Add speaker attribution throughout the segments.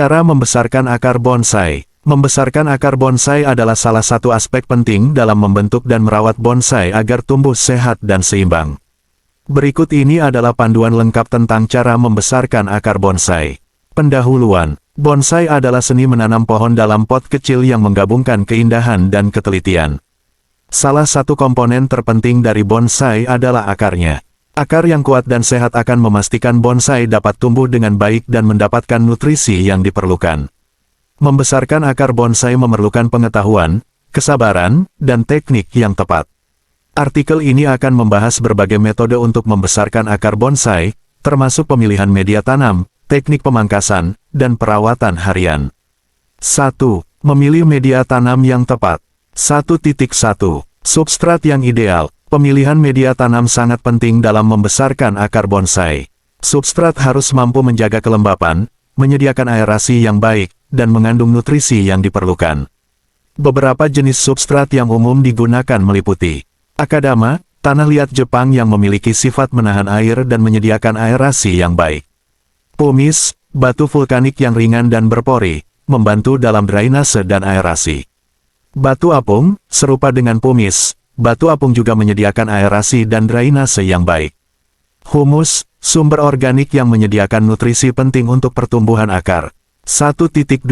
Speaker 1: Cara membesarkan akar bonsai. Membesarkan akar bonsai adalah salah satu aspek penting dalam membentuk dan merawat bonsai agar tumbuh sehat dan seimbang. Berikut ini adalah panduan lengkap tentang cara membesarkan akar bonsai. Pendahuluan. Bonsai adalah seni menanam pohon dalam pot kecil yang menggabungkan keindahan dan ketelitian. Salah satu komponen terpenting dari bonsai adalah akarnya. Akar yang kuat dan sehat akan memastikan bonsai dapat tumbuh dengan baik dan mendapatkan nutrisi yang diperlukan. Membesarkan akar bonsai memerlukan pengetahuan, kesabaran, dan teknik yang tepat. Artikel ini akan membahas berbagai metode untuk membesarkan akar bonsai, termasuk pemilihan media tanam, teknik pemangkasan, dan perawatan harian. 1. Memilih media tanam yang tepat. 1.1. Substrat yang ideal. Pemilihan media tanam sangat penting dalam membesarkan akar bonsai. Substrat harus mampu menjaga kelembapan, menyediakan aerasi yang baik, dan mengandung nutrisi yang diperlukan. Beberapa jenis substrat yang umum digunakan meliputi akadama, tanah liat Jepang yang memiliki sifat menahan air dan menyediakan aerasi yang baik. Pumice, batu vulkanik yang ringan dan berpori, membantu dalam drainase dan aerasi. Batu apung, serupa dengan pumice, batu apung juga menyediakan aerasi dan drainase yang baik. Humus, sumber organik yang menyediakan nutrisi penting untuk pertumbuhan akar. 1.2.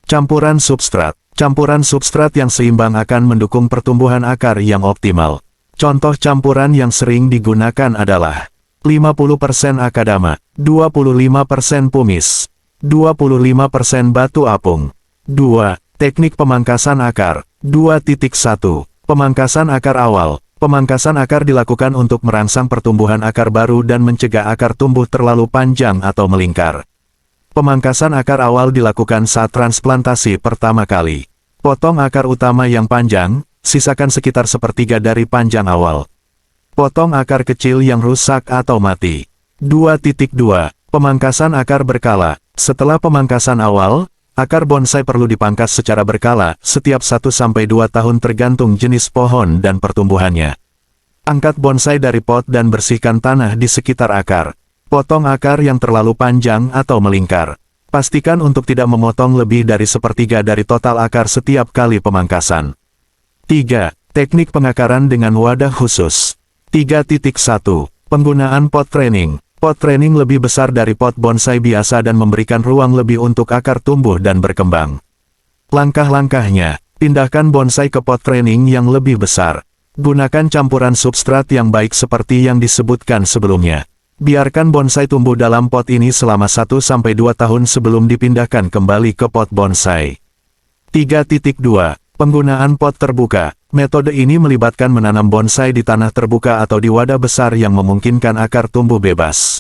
Speaker 1: Campuran substrat. Campuran substrat yang seimbang akan mendukung pertumbuhan akar yang optimal. Contoh campuran yang sering digunakan adalah 50% akadama, 25% pumice, 25% batu apung. 2. Teknik pemangkasan akar. 2.1. Pemangkasan akar awal. Pemangkasan akar dilakukan untuk merangsang pertumbuhan akar baru dan mencegah akar tumbuh terlalu panjang atau melingkar. Pemangkasan akar awal dilakukan saat transplantasi pertama kali. Potong akar utama yang panjang, sisakan sekitar sepertiga dari panjang awal. Potong akar kecil yang rusak atau mati. 2.2. Pemangkasan akar berkala. Setelah pemangkasan awal, akar bonsai perlu dipangkas secara berkala, setiap 1-2 tahun tergantung jenis pohon dan pertumbuhannya. Angkat bonsai dari pot dan bersihkan tanah di sekitar akar. Potong akar yang terlalu panjang atau melingkar. Pastikan untuk tidak memotong lebih dari sepertiga dari total akar setiap kali pemangkasan. 3. Teknik pengakaran dengan wadah khusus. 3.1. Penggunaan pot training. Pot training lebih besar dari pot bonsai biasa dan memberikan ruang lebih untuk akar tumbuh dan berkembang. Langkah-langkahnya, pindahkan bonsai ke pot training yang lebih besar. Gunakan campuran substrat yang baik seperti yang disebutkan sebelumnya. Biarkan bonsai tumbuh dalam pot ini selama 1-2 tahun sebelum dipindahkan kembali ke pot bonsai. 3.2. Penggunaan pot terbuka. Metode ini melibatkan menanam bonsai di tanah terbuka atau di wadah besar yang memungkinkan akar tumbuh bebas.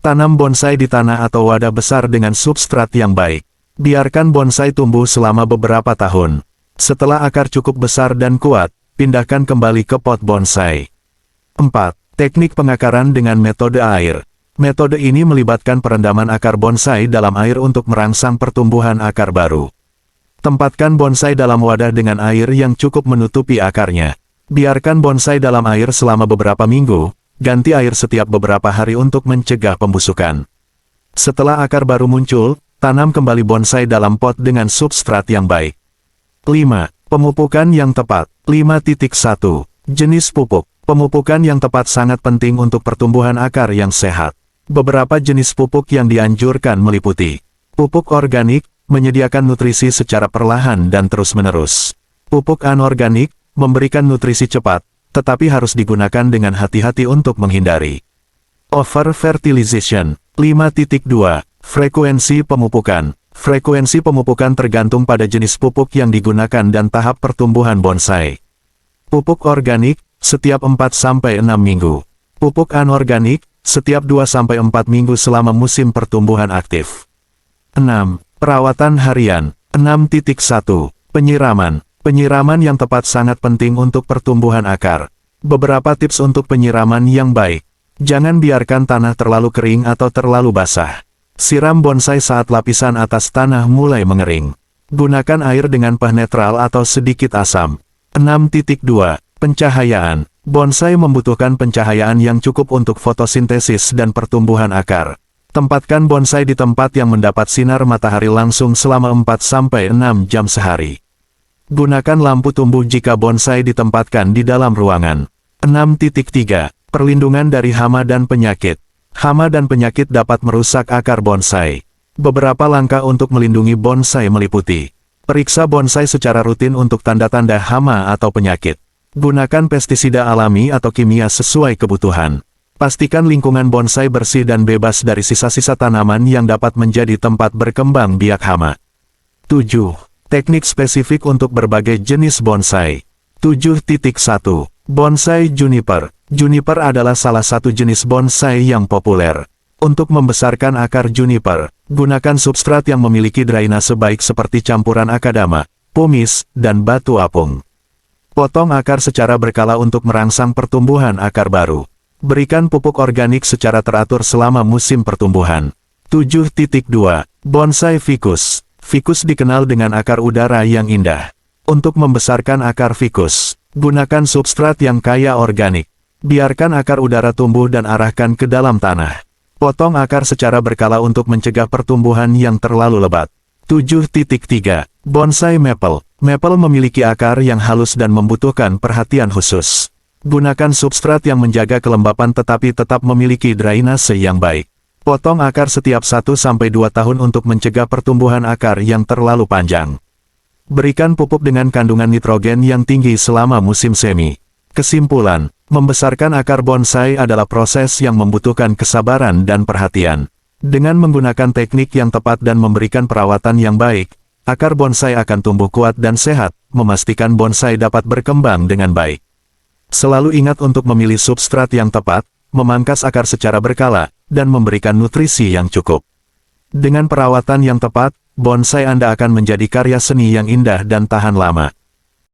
Speaker 1: Tanam bonsai di tanah atau wadah besar dengan substrat yang baik. Biarkan bonsai tumbuh selama beberapa tahun. Setelah akar cukup besar dan kuat, pindahkan kembali ke pot bonsai. 4. Teknik pengakaran dengan metode air. Metode ini melibatkan perendaman akar bonsai dalam air untuk merangsang pertumbuhan akar baru. Tempatkan bonsai dalam wadah dengan air yang cukup menutupi akarnya. Biarkan bonsai dalam air selama beberapa minggu, ganti air setiap beberapa hari untuk mencegah pembusukan. Setelah akar baru muncul, tanam kembali bonsai dalam pot dengan substrat yang baik. 5. Pemupukan yang tepat. 5.1. Jenis pupuk. Pemupukan yang tepat sangat penting untuk pertumbuhan akar yang sehat. Beberapa jenis pupuk yang dianjurkan meliputi pupuk organik, menyediakan nutrisi secara perlahan dan terus-menerus. Pupuk anorganik, memberikan nutrisi cepat, tetapi harus digunakan dengan hati-hati untuk menghindari over-fertilization. 5.2. Frekuensi pemupukan. Frekuensi pemupukan tergantung pada jenis pupuk yang digunakan dan tahap pertumbuhan bonsai. Pupuk organik, setiap 4-6 minggu. Pupuk anorganik, setiap 2-4 minggu selama musim pertumbuhan aktif. 6. Perawatan harian. 6.1. Penyiraman. Penyiraman yang tepat sangat penting untuk pertumbuhan akar. Beberapa tips untuk penyiraman yang baik. Jangan biarkan tanah terlalu kering atau terlalu basah. Siram bonsai saat lapisan atas tanah mulai mengering. Gunakan air dengan pH netral atau sedikit asam. 6.2. Pencahayaan. Bonsai membutuhkan pencahayaan yang cukup untuk fotosintesis dan pertumbuhan akar. Tempatkan bonsai di tempat yang mendapat sinar matahari langsung selama 4-6 jam sehari. Gunakan lampu tumbuh jika bonsai ditempatkan di dalam ruangan. 6.3. Perlindungan dari hama dan penyakit. Hama dan penyakit dapat merusak akar bonsai. Beberapa langkah untuk melindungi bonsai meliputi: periksa bonsai secara rutin untuk tanda-tanda hama atau penyakit. Gunakan pestisida alami atau kimia sesuai kebutuhan. Pastikan lingkungan bonsai bersih dan bebas dari sisa-sisa tanaman yang dapat menjadi tempat berkembang biak hama. 7. Teknik spesifik untuk berbagai jenis bonsai. 7.1. Bonsai juniper. Juniper adalah salah satu jenis bonsai yang populer. Untuk membesarkan akar juniper, gunakan substrat yang memiliki drainase baik seperti campuran akadama, pumice, dan batu apung. Potong akar secara berkala untuk merangsang pertumbuhan akar baru. Berikan pupuk organik secara teratur selama musim pertumbuhan. 7.2. Bonsai ficus. Ficus dikenal dengan akar udara yang indah. Untuk membesarkan akar ficus, gunakan substrat yang kaya organik. Biarkan akar udara tumbuh dan arahkan ke dalam tanah. Potong akar secara berkala untuk mencegah pertumbuhan yang terlalu lebat. 7.3. Bonsai maple. Maple memiliki akar yang halus dan membutuhkan perhatian khusus. Gunakan substrat yang menjaga kelembapan tetapi tetap memiliki drainase yang baik. Potong akar setiap 1-2 tahun untuk mencegah pertumbuhan akar yang terlalu panjang. Berikan pupuk dengan kandungan nitrogen yang tinggi selama musim semi. Kesimpulan, membesarkan akar bonsai adalah proses yang membutuhkan kesabaran dan perhatian. Dengan menggunakan teknik yang tepat dan memberikan perawatan yang baik, akar bonsai akan tumbuh kuat dan sehat, memastikan bonsai dapat berkembang dengan baik. Selalu ingat untuk memilih substrat yang tepat, memangkas akar secara berkala, dan memberikan nutrisi yang cukup. Dengan perawatan yang tepat, bonsai Anda akan menjadi karya seni yang indah dan tahan lama.